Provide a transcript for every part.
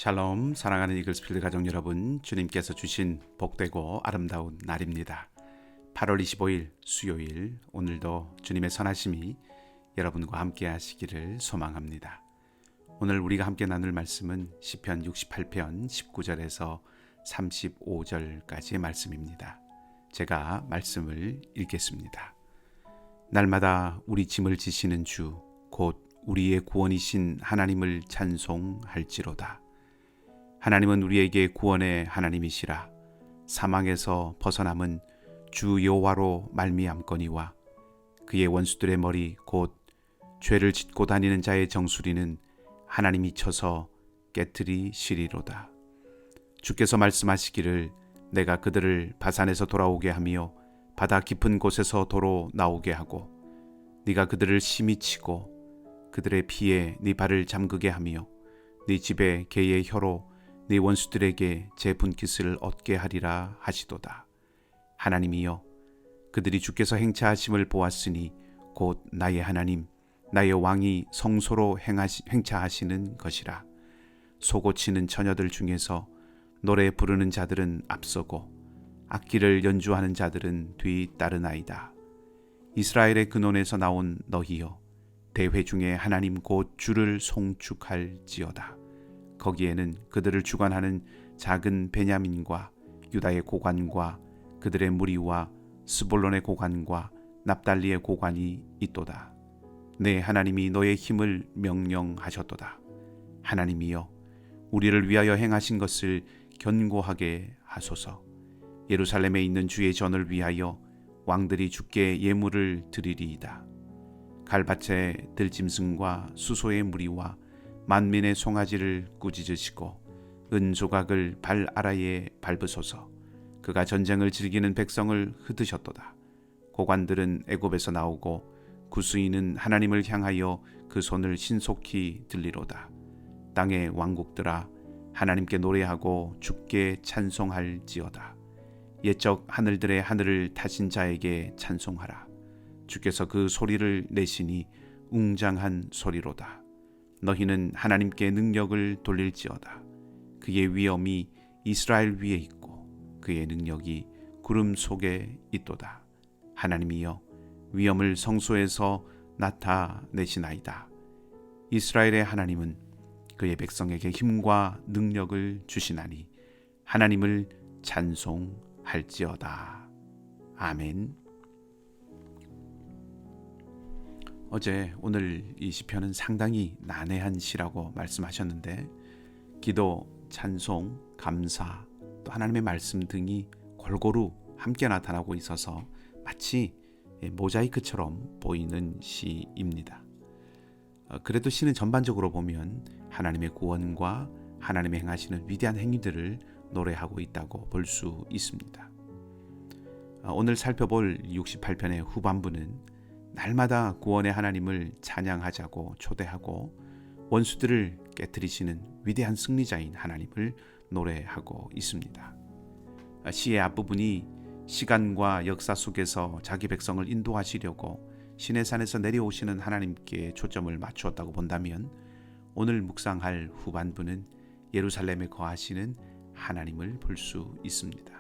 샬롬, 사랑하는 이글스필드 가족 여러분, 주님께서 주신 복되고 아름다운 날입니다. 8월 25일 수요일, 오늘도 주님의 선하심이 여러분과 함께 하시기를 소망합니다. 오늘 우리가 함께 나눌 말씀은 시편 68편 19절에서 35절까지의 말씀입니다. 제가 말씀을 읽겠습니다. 날마다 우리 짐을 지시는 주, 곧 우리의 구원이신 하나님을 찬송할지로다. 하나님은 우리에게 구원의 하나님이시라. 사망에서 벗어남은 주 여호와로 말미암거니와 그의 원수들의 머리 곧 죄를 짓고 다니는 자의 정수리는 하나님이 쳐서 깨트리시리로다. 주께서 말씀하시기를 내가 그들을 바산에서 돌아오게 하며 바다 깊은 곳에서 도로 나오게 하고 네가 그들을 심히 치고 그들의 피에 네 발을 잠그게 하며 네 집에 개의 혀로 네 원수들에게 제 분깃을 얻게 하리라 하시도다. 하나님이여, 그들이 주께서 행차하심을 보았으니 곧 나의 하나님, 나의 왕이 성소로 행차하시는 것이라. 소고치는 처녀들 중에서 노래 부르는 자들은 앞서고 악기를 연주하는 자들은 뒤따르나이다. 이스라엘의 근원에서 나온 너희여, 대회 중에 하나님 곧 주를 송축할지어다. 거기에는 그들을 주관하는 작은 베냐민과 유다의 고관과 그들의 무리와 스볼론의 고관과 납달리의 고관이 있도다. 내 하나님이 너의 힘을 명령하셨도다. 하나님이여, 우리를 위하여 행하신 것을 견고하게 하소서. 예루살렘에 있는 주의 전을 위하여 왕들이 주께 예물을 드리리이다. 갈밭의 들짐승과 수소의 무리와 만민의 송아지를 꾸짖으시고 은조각을 발 아래에 밟으소서. 그가 전쟁을 즐기는 백성을 흩으셨도다. 고관들은 애굽에서 나오고 구스인은 하나님을 향하여 그 손을 신속히 들리로다. 땅의 왕국들아, 하나님께 노래하고 주께 찬송할지어다. 옛적 하늘들의 하늘을 타신 자에게 찬송하라. 주께서 그 소리를 내시니 웅장한 소리로다. 너희는 하나님께 능력을 돌릴지어다. 그의 위엄이 이스라엘 위에 있고 그의 능력이 구름 속에 있도다. 하나님이여, 위엄을 성소에서 나타내시나이다. 이스라엘의 하나님은 그의 백성에게 힘과 능력을 주시나니 하나님을 찬송할지어다. 아멘. 오늘 이 시편은 상당히 난해한 시라고 말씀하셨는데, 기도, 찬송, 감사, 또 하나님의 말씀 등이 골고루 함께 나타나고 있어서 마치 모자이크처럼 보이는 시입니다. 그래도 시는 전반적으로 보면 하나님의 구원과 하나님의 행하시는 위대한 행위들을 노래하고 있다고 볼 수 있습니다. 오늘 살펴볼 68편의 후반부는 날마다 구원의 하나님을 찬양하자고 초대하고 원수들을 깨트리시는 위대한 승리자인 하나님을 노래하고 있습니다. 시의 앞부분이 시간과 역사 속에서 자기 백성을 인도하시려고 시내산에서 내려오시는 하나님께 초점을 맞추었다고 본다면, 오늘 묵상할 후반부는 예루살렘에 거하시는 하나님을 볼 수 있습니다.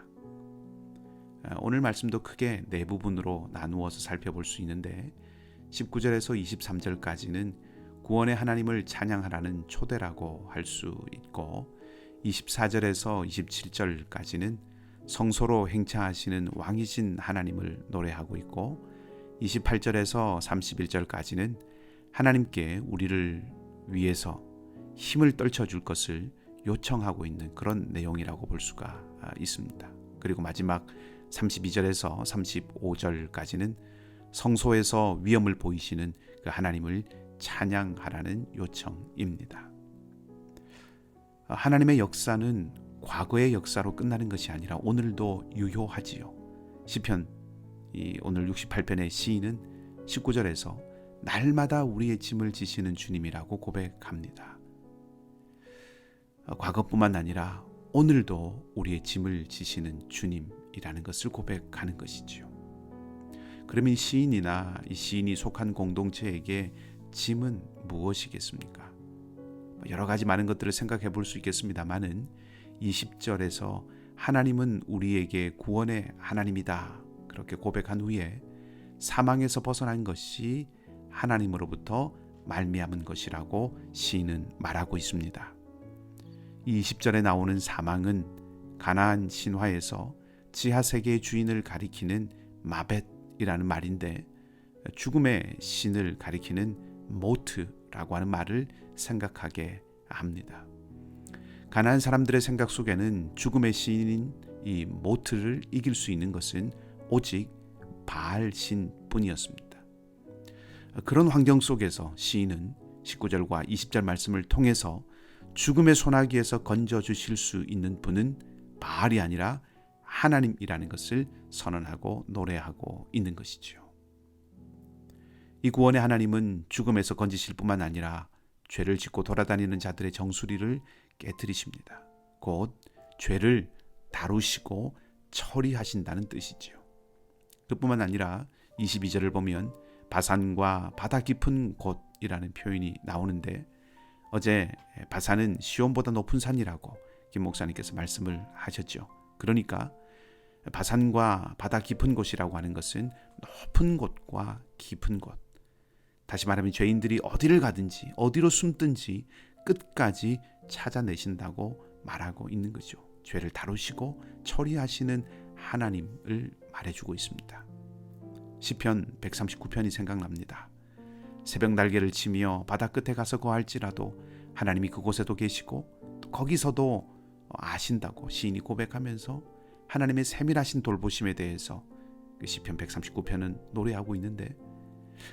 오늘 말씀도 크게 네 부분으로 나누어서 살펴볼 수 있는데, 19절에서 23절까지는 구원의 하나님을 찬양하라는 초대라고 할 수 있고, 24절에서 27절까지는 성소로 행차하시는 왕이신 하나님을 노래하고 있고, 28절에서 31절까지는 하나님께 우리를 위해서 힘을 떨쳐줄 것을 요청하고 있는 그런 내용이라고 볼 수가 있습니다. 그리고 마지막 32절에서 35절까지는 성소에서 위엄을 보이시는 그 하나님을 찬양하라는 요청입니다. 하나님의 역사는 과거의 역사로 끝나는 것이 아니라 오늘도 유효하지요. 시편 오늘 68편의 시인은 19절에서 날마다 우리의 짐을 지시는 주님이라고 고백합니다. 과거뿐만 아니라 오늘도 우리의 짐을 지시는 주님이라는 것을 고백하는 것이지요. 그러면 시인이나 이 시인이 속한 공동체에게 짐은 무엇이겠습니까? 여러 가지 많은 것들을 생각해 볼 수 있겠습니다만은 20절에서 하나님은 우리에게 구원의 하나님이다 그렇게 고백한 후에 사망에서 벗어난 것이 하나님으로부터 말미암은 것이라고 시인은 말하고 있습니다. 이 20절에 나오는 사망은 가나안 신화에서 지하세계의 주인을 가리키는 마벳이라는 말인데 죽음의 신을 가리키는 모트라고 하는 말을 생각하게 합니다. 가나안 사람들의 생각 속에는 죽음의 신인 이 모트를 이길 수 있는 것은 오직 바알 신뿐이었습니다. 그런 환경 속에서 시인은 19절과 20절 말씀을 통해서 죽음의 소나기에서 건져주실 수 있는 분은 바알이 아니라 하나님이라는 것을 선언하고 노래하고 있는 것이죠. 이 구원의 하나님은 죽음에서 건지실 뿐만 아니라 죄를 짓고 돌아다니는 자들의 정수리를 깨뜨리십니다. 곧 죄를 다루시고 처리하신다는 뜻이지요. 그뿐만 아니라 22절을 보면 바산과 바다 깊은 곳이라는 표현이 나오는데 어제 바산은 시온보다 높은 산이라고 김 목사님께서 말씀을 하셨죠. 그러니까 바산과 바다 깊은 곳이라고 하는 것은 높은 곳과 깊은 곳. 다시 말하면 죄인들이 어디를 가든지 어디로 숨든지 끝까지 찾아내신다고 말하고 있는 거죠. 죄를 다루시고 처리하시는 하나님을 말해주고 있습니다. 시편 139편이 생각납니다. 새벽 날개를 치며 바다 끝에 가서 거할지라도 하나님이 그곳에도 계시고 거기서도 아신다고 시인이 고백하면서 하나님의 세밀하신 돌보심에 대해서 그 시편 139편은 노래하고 있는데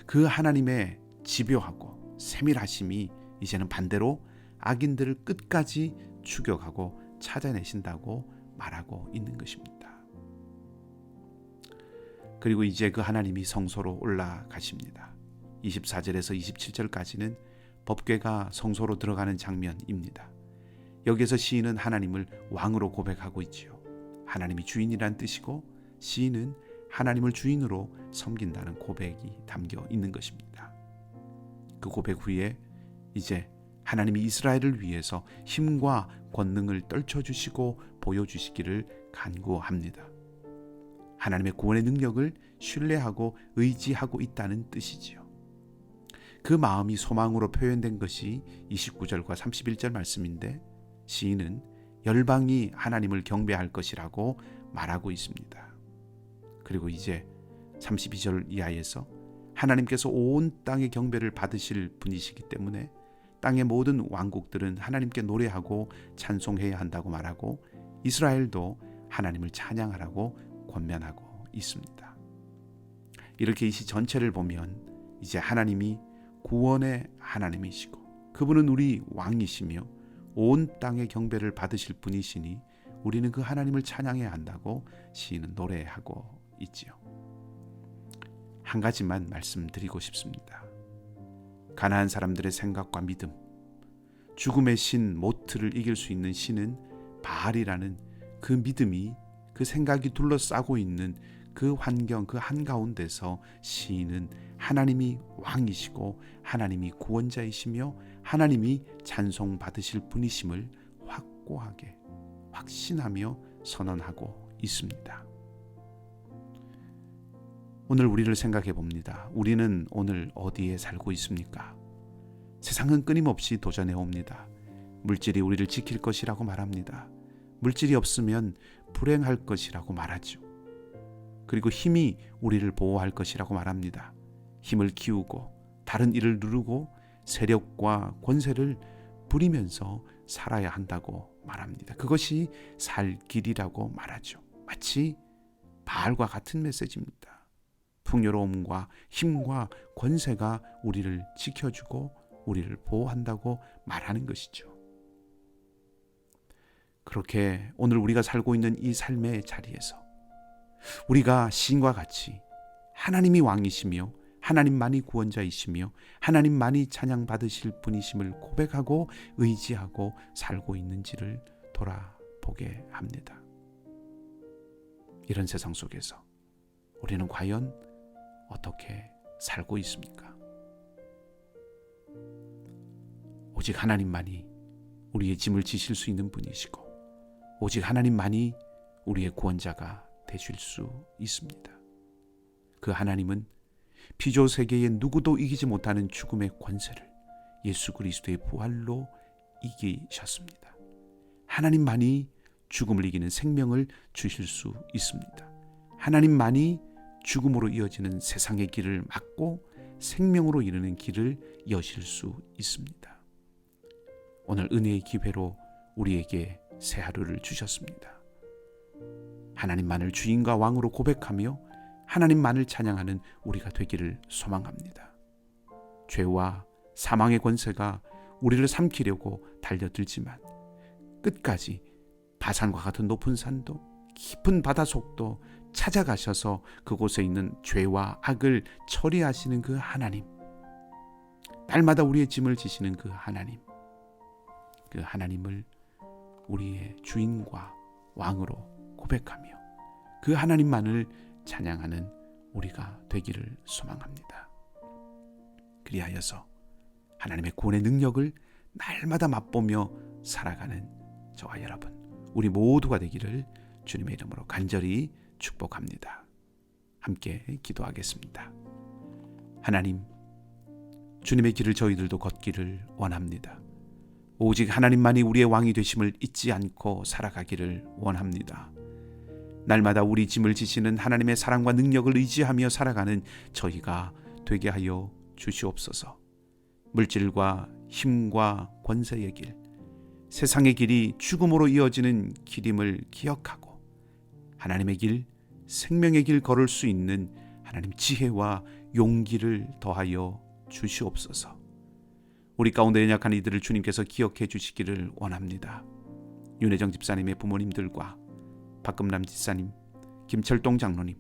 그 하나님의 집요하고 세밀하심이 이제는 반대로 악인들을 끝까지 추격하고 찾아내신다고 말하고 있는 것입니다. 그리고 이제 그 하나님이 성소로 올라가십니다. 24절에서 27절까지는 법궤가 성소로 들어가는 장면입니다. 여기에서 시인은 하나님을 왕으로 고백하고 있지요. 하나님이 주인이란 뜻이고 시인은 하나님을 주인으로 섬긴다는 고백이 담겨 있는 것입니다. 그 고백 후에 이제 하나님이 이스라엘을 위해서 힘과 권능을 떨쳐주시고 보여주시기를 간구합니다. 하나님의 구원의 능력을 신뢰하고 의지하고 있다는 뜻이지요. 그 마음이 소망으로 표현된 것이 29절과 31절 말씀인데 시인은 열방이 하나님을 경배할 것이라고 말하고 있습니다. 그리고 이제 32절 이하에서 하나님께서 온 땅의 경배를 받으실 분이시기 때문에 땅의 모든 왕국들은 하나님께 노래하고 찬송해야 한다고 말하고 이스라엘도 하나님을 찬양하라고 권면하고 있습니다. 이렇게 이 시 전체를 보면 이제 하나님이 구원의 하나님이시고 그분은 우리 왕이시며 온 땅의 경배를 받으실 분이시니 우리는 그 하나님을 찬양해야 한다고 시인은 노래하고 있지요. 한 가지만 말씀드리고 싶습니다. 가나안 사람들의 생각과 믿음, 죽음의 신 모트를 이길 수 있는 신은 바알이라는 그 믿음이 그 생각이 둘러싸고 있는 그 환경 그 한가운데서 시인은 하나님이 왕이시고 하나님이 구원자이시며 하나님이 찬송받으실 분이심을 확고하게 확신하며 선언하고 있습니다. 오늘 우리를 생각해 봅니다. 우리는 오늘 어디에 살고 있습니까? 세상은 끊임없이 도전해 옵니다. 물질이 우리를 지킬 것이라고 말합니다. 물질이 없으면 불행할 것이라고 말하죠. 그리고 힘이 우리를 보호할 것이라고 말합니다. 힘을 키우고 다른 일을 누르고 세력과 권세를 부리면서 살아야 한다고 말합니다. 그것이 살 길이라고 말하죠. 마치 바알과 같은 메시지입니다. 풍요로움과 힘과 권세가 우리를 지켜주고 우리를 보호한다고 말하는 것이죠. 그렇게 오늘 우리가 살고 있는 이 삶의 자리에서 우리가 시인과 같이 하나님이 왕이시며 하나님만이 구원자이시며 하나님만이 찬양받으실 분이심을 고백하고 의지하고 살고 있는지를 돌아보게 합니다. 이런 세상 속에서 우리는 과연 어떻게 살고 있습니까? 오직 하나님만이 우리의 짐을 지실 수 있는 분이시고 오직 하나님만이 우리의 구원자가 되실 수 있습니다. 그 하나님은 피조 세계의 누구도 이기지 못하는 죽음의 권세를 예수 그리스도의 부활로 이기셨습니다. 하나님만이 죽음을 이기는 생명을 주실 수 있습니다. 하나님만이 죽음으로 이어지는 세상의 길을 막고 생명으로 이르는 길을 여실 수 있습니다. 오늘 은혜의 기회로 우리에게 새 하루를 주셨습니다. 하나님만을 주인과 왕으로 고백하며 하나님만을 찬양하는 우리가 되기를 소망합니다. 죄와 사망의 권세가 우리를 삼키려고 달려들지만 끝까지 바산과 같은 높은 산도 깊은 바닷속도 찾아가셔서 그곳에 있는 죄와 악을 처리하시는 그 하나님, 날마다 우리의 짐을 지시는 그 하나님을 우리의 주인과 왕으로 고백하며 그 하나님만을 찬양하는 우리가 되기를 소망합니다. 그리하여서 하나님의 구원의 능력을 날마다 맛보며 살아가는 저와 여러분, 우리 모두가 되기를 주님의 이름으로 간절히 축복합니다. 함께 기도하겠습니다. 하나님, 주님의 길을 저희들도 걷기를 원합니다. 오직 하나님만이 우리의 왕이 되심을 잊지 않고 살아가기를 원합니다. 날마다 우리 짐을 지시는 하나님의 사랑과 능력을 의지하며 살아가는 저희가 되게 하여 주시옵소서. 물질과 힘과 권세의 길, 세상의 길이 죽음으로 이어지는 길임을 기억하고 하나님의 길, 생명의 길 걸을 수 있는 하나님 지혜와 용기를 더하여 주시옵소서. 우리 가운데 연약한 이들을 주님께서 기억해 주시기를 원합니다. 윤혜정 집사님의 부모님들과 박금남 집사님, 김철동 장로님,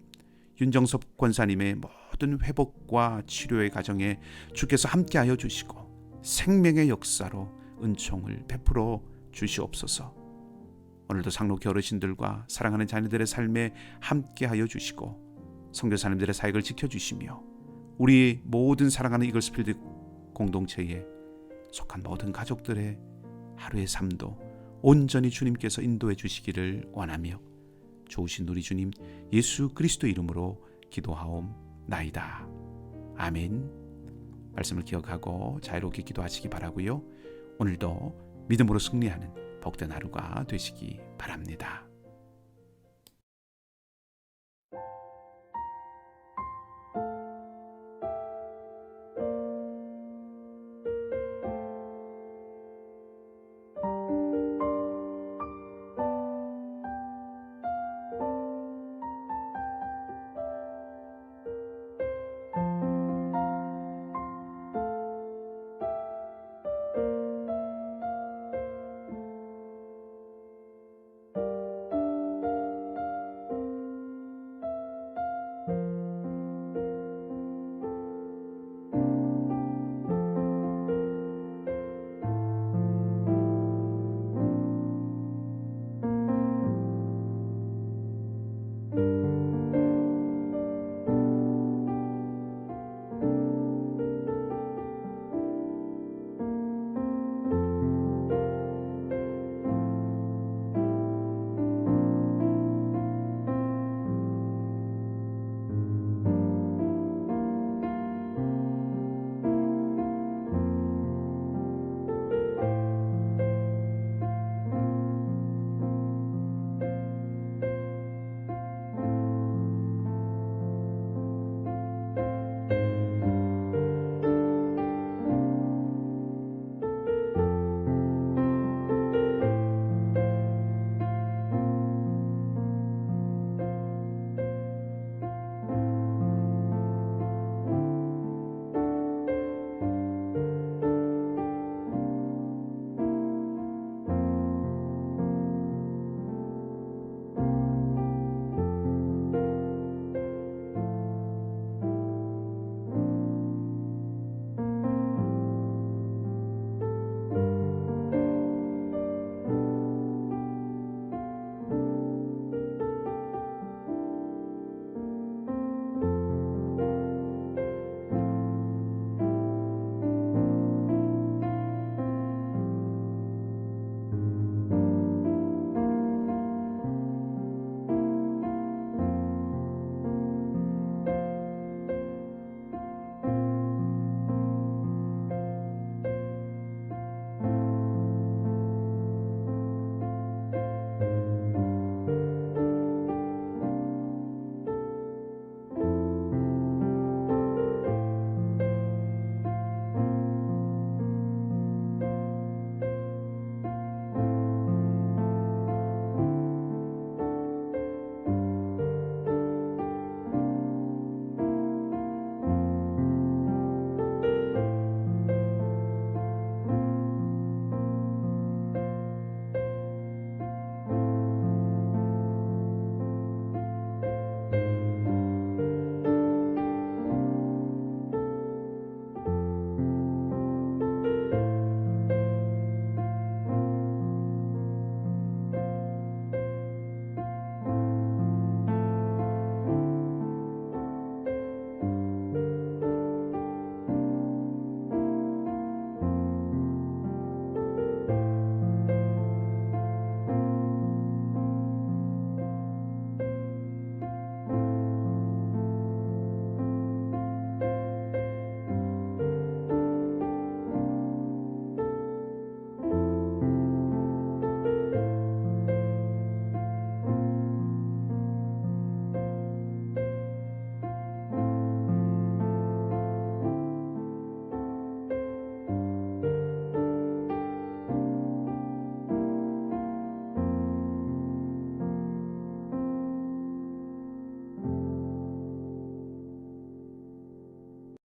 윤정섭 권사님의 모든 회복과 치료의 과정에 주께서 함께하여 주시고 생명의 역사로 은총을 베풀어 주시옵소서. 오늘도 상록교 어르신들과 사랑하는 자녀들의 삶에 함께하여 주시고 선교사님들의 사역을 지켜주시며 우리 모든 사랑하는 이글스필드 공동체에 속한 모든 가족들의 하루의 삶도 온전히 주님께서 인도해 주시기를 원하며 좋으신 우리 주님 예수 그리스도 이름으로 기도하옵나이다. 아멘. 말씀을 기억하고 자유롭게 기도하시기 바라고요. 오늘도 믿음으로 승리하는 복된 하루가 되시기 바랍니다.